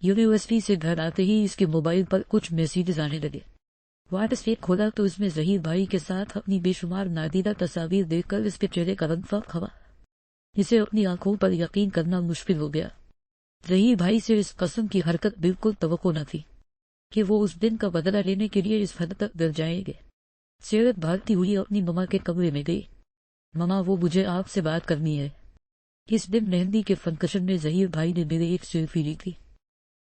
University سے گھر آتے ہی اس کے موبائل پر کچھ میسیجز آنے لگے۔ واٹس ایپ کھولا تو اس میں ظہیر بھائی کے ساتھ اپنی بے شمار نادیدہ تصاویر دیکھ کر اس کے چہرے کا رنگ فاق ہوا۔ اسے اپنی آنکھوں پر یقین کرنا مشکل ہو گیا۔ ظہیر بھائی سے اس قسم کی حرکت بالکل توقع نہ تھی کہ وہ اس دن کا بدلہ لینے کے لیے اس حد تک ڈر جائیں گے۔ سیرت بھاگتی ہوئی اپنی مما کے کمرے میں گئی۔ مما، وہ مجھے آپ سے بات کرنی ہے۔ اس دن مہندی کے فنکشن میں ظہیر بھائی نے میرے ایک سیلفی لی تھی۔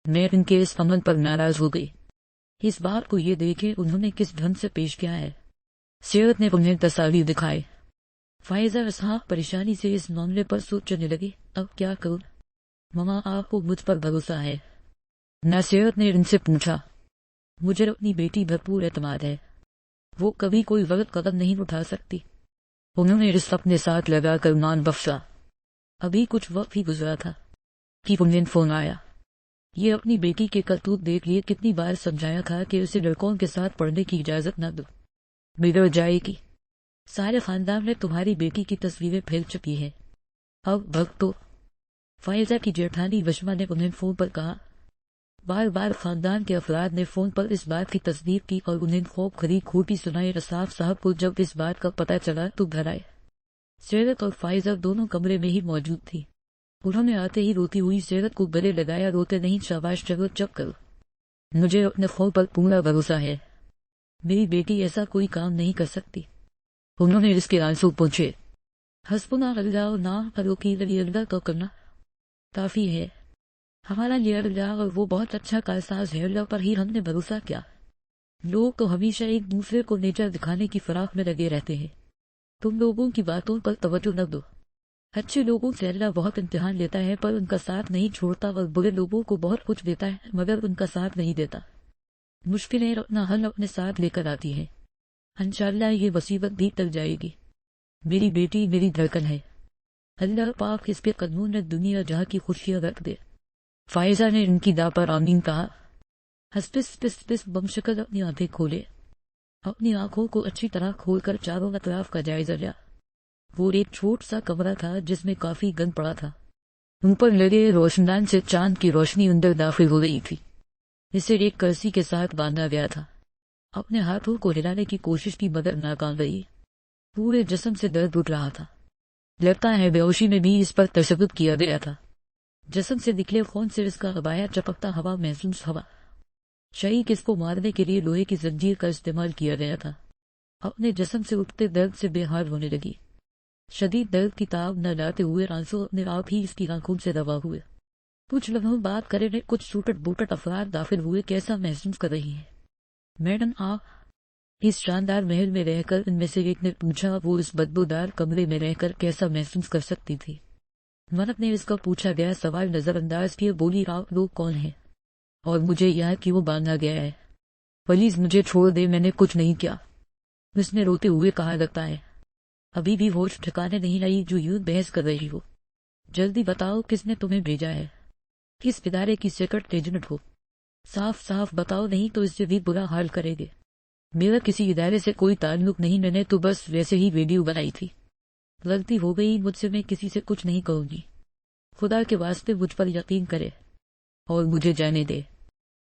میں ان کے اس عمل پر ناراض ہو گئی۔ اس بات کو یہ دیکھیں انہوں نے کس ڈھنگ سے پیش کیا ہے۔ سیرت نے انہیں تصاویر دکھائے۔ فائزہ اسحاق پریشانی سے اس معاملے پر سوچنے لگی، اب کیا کروں؟ مما، آپ کو مجھ پر بھروسہ ہے؟ سیرت نے ان سے پوچھا۔ مجھے اپنی بیٹی بھرپور اعتماد ہے، وہ کبھی کوئی غلط قدم نہیں اٹھا سکتی۔ انہوں نے رشت اپنے ساتھ لگا کر مان بخشا۔ ابھی کچھ وقت ہی گزرا تھا کہ انہیں فون آیا۔ یہ اپنی بیٹی کے کرتوت دیکھ لیے کتنی بار سمجھایا تھا کہ اسے لڑکوں کے ساتھ پڑھنے کی اجازت نہ دو، بگڑ جائے گی۔ سارے خاندان میں تمہاری بیٹی کی تصویریں پھیل چکی ہیں، اب بھگ تو۔ فائزہ کی جیٹھانی وشما نے انہیں فون پر کہا۔ بار بار خاندان کے افراد نے فون پر اس بات کی تصدیق کی اور انہیں خوب کھری کھوٹی سنائی۔ رصاف صاحب کو جب اس بات کا پتہ چلا تو گھر آئے۔ سیرت اور فائزہ دونوں کمرے میں ہی موجود تھی۔ انہوں نے آتے ہی روتی ہوئی سیرت کو گلے لگایا۔ روتے نہیں، شاباش، چلو چپ کرو، مجھے اپنے خواب پر پورا بھروسہ ہے، میری بیٹی ایسا کوئی کام نہیں کر سکتی۔ انہوں نے اس کے آنسو پوچھے۔ حسبنا اللہ و نعم الوکیل، اللہ تو کرنا کافی ہے، ہمارا یہ اللہ اور وہ بہت اچھا کارساز ہے، اللہ پر ہی ہم نے بھروسہ کیا۔ لوگ تو ہمیشہ ایک دوسرے کو نیچا دکھانے کی فراق میں لگے رہتے ہیں، تم لوگوں کی باتوں پر توجہ نہ دو۔ اچھے لوگوں سے اللہ بہت امتحان لیتا ہے پر ان کا ساتھ نہیں چھوڑتا، اور برے لوگوں کو بہت کچھ دیتا ہے مگر ان کا ساتھ نہیں دیتا۔ مشکلیں اپنا حل اپنے ساتھ لے کر آتی ہیں، انشاءاللہ یہ مصیبت بھی ٹل جائے گی۔ میری بیٹی میری دھڑکن ہے، اللہ پاک اس کے قدموں میں دنیا جہاں کی خوشیاں رکھ دے۔ فائزہ نے ان کی داں پر آمین کہا۔ ہسپس پس پس بمشکل اپنی آنکھیں کھولے، اپنی آنکھوں کو اچھی طرح کھول کر چاروں اطراف کا جائزہ لیا۔ وہ ایک چھوٹ سا کمرہ تھا جس میں کافی گند پڑا تھا۔ ان پر لگے روشندان سے چاند کی روشنی اندر داخل ہو رہی تھی۔ اسے ایک کرسی کے ساتھ باندھا گیا تھا۔ اپنے ہاتھوں کو ہلانے کی کوشش کی مگر ناکام رہی۔ پورے جسم سے درد اٹھ رہا تھا، لگتا ہے بیہوشی میں بھی اس پر تشدد کیا گیا تھا۔ جسم سے نکلے خون سے اس کا عبایا چپکتا ہوا محسوس ہوا۔ شریک اس کو مارنے کے لیے لوہے کی زنجیر کا استعمال کیا گیا تھا۔ اپنے جسم سے اٹھتے درد سے بے حال ہونے لگی۔ شدید درد کی تاب نہ لاتے ہوئے آنسو اپنے آپ ہی اس کی آنکھوں سے روا ہوئے۔ کچھ لمحوں بعد کرنے کچھ ٹوٹٹ بوٹٹ افراد داخل ہوئے۔ کیسا محسوس کر رہی ہیں میڈم آپ؟ اس شاندار محل میں رہ کر ان میں سے ایک نے پوچھا۔ وہ اس بدبودار کمرے میں رہ کر کیسا محسوس کر سکتی تھی؟ منت نے اس کا پوچھا گیا سوال نظر انداز کیے بولی، آپ لوگ کون ہیں اور مجھے یہاں کیوں باندھا گیا ہے؟ پلیز مجھے چھوڑ دے، میں نے کچھ نہیں کیا، اس نے روتے ہوئے کہا۔ لگتا ہے ابھی بھی ہوش ٹھکانے نہیں آئی جو یوں بحث کر رہی ہو۔ جلدی بتاؤ کس نے تمہیں بھیجا ہے، کس ادارے کی سیکرٹ ایجنٹ ہو؟ صاف صاف بتاؤ نہیں تو اس سے بھی برا حال کرے گے۔ میرا کسی ادارے سے کوئی تعلق نہیں، میں نے تو بس ویسے ہی ویڈیو بنائی تھی، غلطی ہو گئی مجھ سے، میں کسی سے کچھ نہیں کہوں گی، خدا کے واسطے مجھ پر یقین کرے اور مجھے جانے دے۔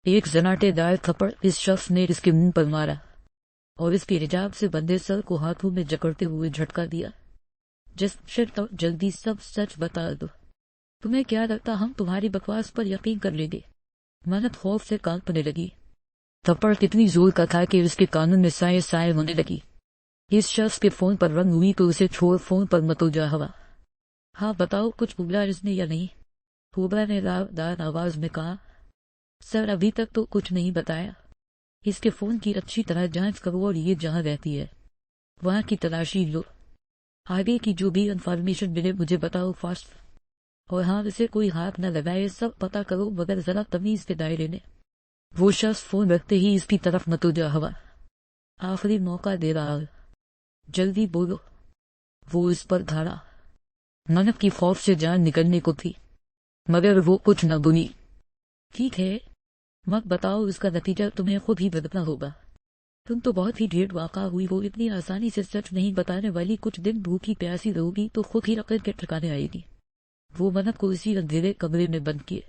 ایک زناٹے دار تھپڑ اس شخص نے اس کے منہ پر مارا اور اس کے حجاب سے بندے سر کو ہاتھوں میں جکڑتے ہوئے جھٹکا دیا۔ جلدی سب سچ بتا دو، تمہیں کیا لگتا ہم تمہاری بکواس پر یقین کر لیں گے؟ منت خوف سے کانپنے لگی۔ تھپڑ کتنی زور کا تھا کہ اس کے کانوں میں سائے سائے ہونے لگی۔ اس شخص کے فون پر رنگ ہوئی تو اسے چھوڑ فون پر متوجہ ہوا۔ ہاں بتاؤ کچھ بولا اس نے یا نہیں؟ کوبرا نے دار آواز میں کہا۔ سر ابھی تک تو کچھ نہیں بتایا، اس کے فون کی اچھی طرح جانچ کرو اور یہ جہاں رہتی ہے وہاں کی تلاشی لو، آگے کی جو بھی انفارمیشن ملے مجھے بتاؤ فاسٹ، اور ہاں اسے کوئی ہاتھ نہ لگائے، سب پتا کرو مگر ذرا تمیز کے دائرے میں۔ وہ شخص فون رکھتے ہی اس کی طرف متوجہ ہوا۔ آخری موقع دے رہا ہے، جلدی بولو، وہ اس پر دھاڑا۔ منت کی خوف سے جان نکلنے کو تھی مگر وہ کچھ نہ بنی۔ ٹھیک ہے مت بتاؤ، اس کا نتیجہ تمہیں خود ہی بھگتنا ہوگا، تم تو بہت ہی ڈھیر واقع ہوئی ہو، اتنی آسانی سے سچ نہیں بتانے والی، کچھ دن بھوکی پیاسی رہو گی تو خود ہی عقل کے ٹھکانے آئے گی۔ وہ منت کو اسی اندھیرے کمرے میں بند کیے۔